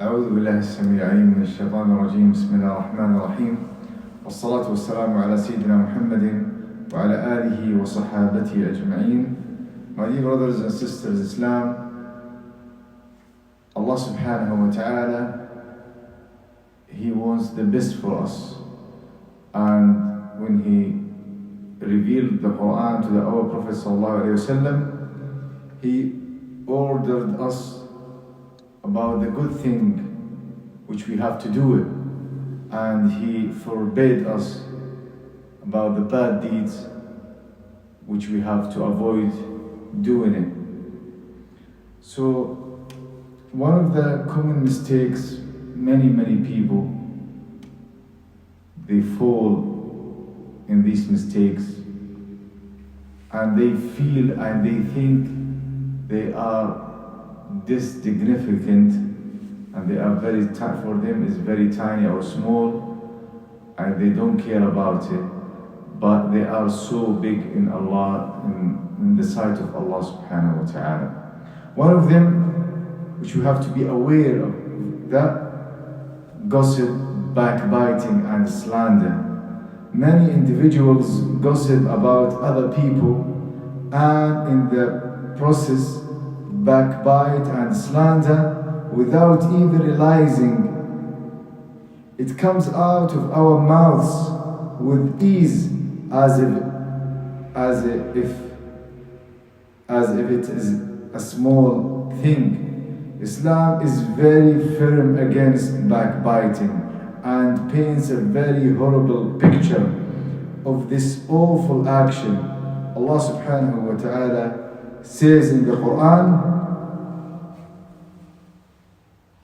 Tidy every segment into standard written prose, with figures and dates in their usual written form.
أعوذ بالله السميع العليم من الشيطان الرجيم. بسم الله الرحمن الرحيم. والصلاة والسلام على سيدنا محمد وعلى آله وصحابته أجمعين. My dear brothers and sisters, Islam, Allah subhanahu wa ta'ala, He wants the best for us. And when He revealed the Quran to our Prophet sallallahu alaihi wasallam, He ordered us about the good thing which we have to do it, and He forbade us about the bad deeds which we have to avoid doing it. So one of the common mistakes many people, they fall in these mistakes, and they feel and they think they are insignificant, and they are for them is very tiny or small, and they don't care about it, but they are so big in Allah, in the sight of Allah subhanahu wa ta'ala. One of them which you have to be aware of, that gossip, backbiting and slander. Many individuals gossip about other people, and in the process backbite and slander without even realizing. It comes out of our mouths with ease, as if it is a small thing. Islam is very firm against backbiting and paints a very horrible picture of this awful action. Allah subhanahu wa ta'ala says in the Quran,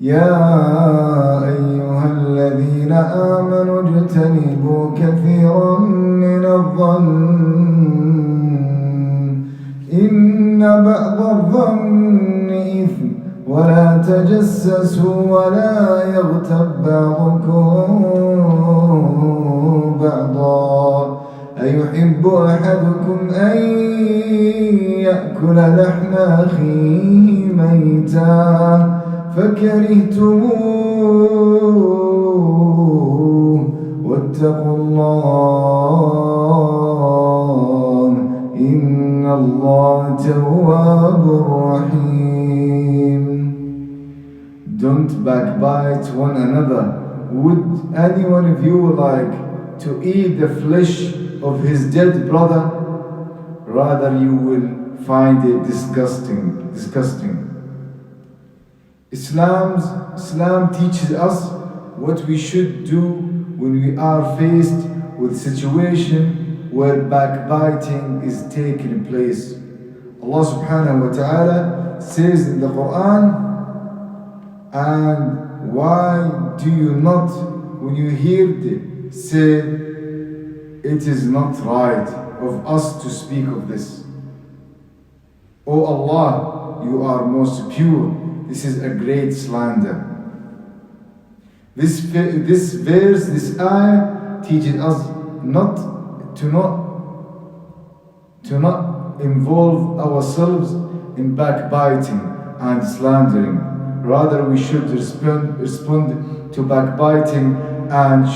يا أيها الذين آمنوا اجتنبوا كثيرا من الظن إن بعض الظن إثم ولا تجسسوا ولا يغتب بعضكم بعضا أيحب أحدكم أن يأكل لحم أخيه ميتا فكرهتموه واتقوا الله إن الله تواب رحيم. Don't backbite one another. Would any one of you like to eat the flesh of his dead brother? Rather you will find it disgusting. Islam teaches us what we should do when we are faced with situation where backbiting is taking place. Allah subhanahu wa ta'ala says in the Quran, and why do you not, when you hear it, say, it is not right of us to speak of this. O Allah, you are most pure. This is a great slander. This verse, this ayah teaches us not involve ourselves in backbiting and slandering. Rather, we should respond to backbiting and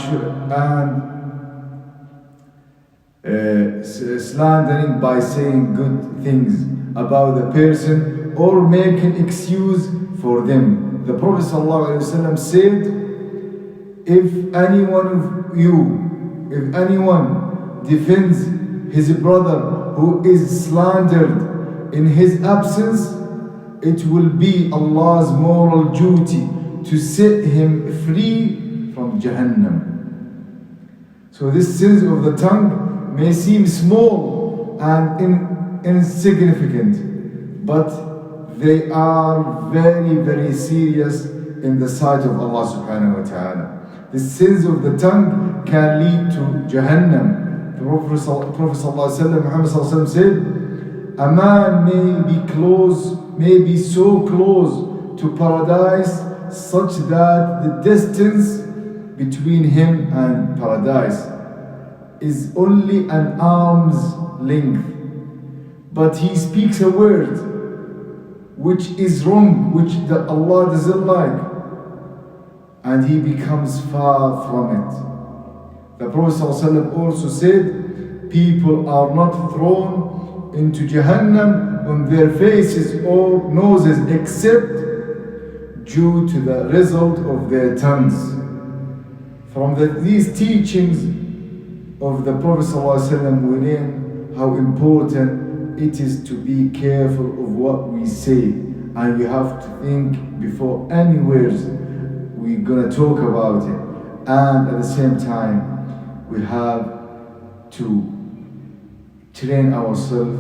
slandering by saying good things about the person or making excuse for them. The Prophet ﷺ said, if anyone defends his brother who is slandered in his absence, it will be Allah's moral duty to set him free from Jahannam. So this sins of the tongue may seem small and insignificant, but they are very serious in the sight of Allah subhanahu wa ta'ala. The sins of the tongue can lead to Jahannam. The Prophet Muhammad said, a man may be so close to paradise such that the distance between him and paradise is only an arm's length. But he speaks a word which is wrong, which Allah doesn't like, and he becomes far from it. The Prophet ﷺ also said, people are not thrown into Jahannam on their faces or noses except due to the result of their tongues. From these teachings of the Prophet ﷺ, we learn how important it is to be careful of what we say, and we have to think before any words we're gonna talk about it. And at the same time, we have to train ourselves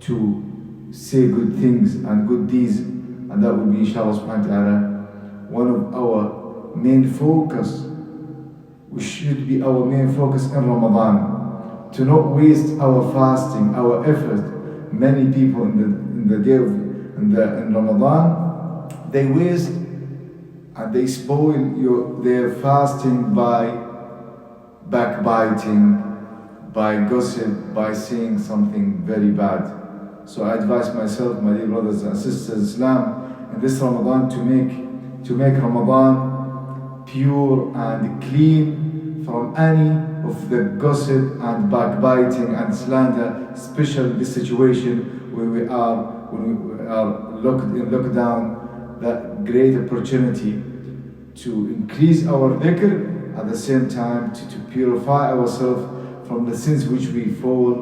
to say good things and good deeds, and that will be, inshallah subhanahu wa ta'ala, one of our main focus. We should be our main focus in Ramadan, to not waste our fasting, our effort. Many people in Ramadan, they waste and they spoil their fasting by backbiting, by gossip, by saying something very bad. So I advise myself, my dear brothers and sisters in Islam, in this Ramadan to make Ramadan pure and clean from any of the gossip and backbiting and slander, especially in this situation when we are locked in lockdown. That great opportunity to increase our dhikr, at the same time to purify ourselves from the sins which we fall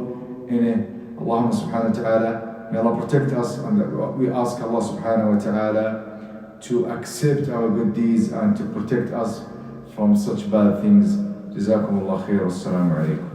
in it. Allah subhanahu wa ta'ala, may Allah protect us, and we ask Allah subhanahu wa ta'ala to accept our good deeds and to protect us from such bad things. Jazakumullah khair. Wassalamu alaikum.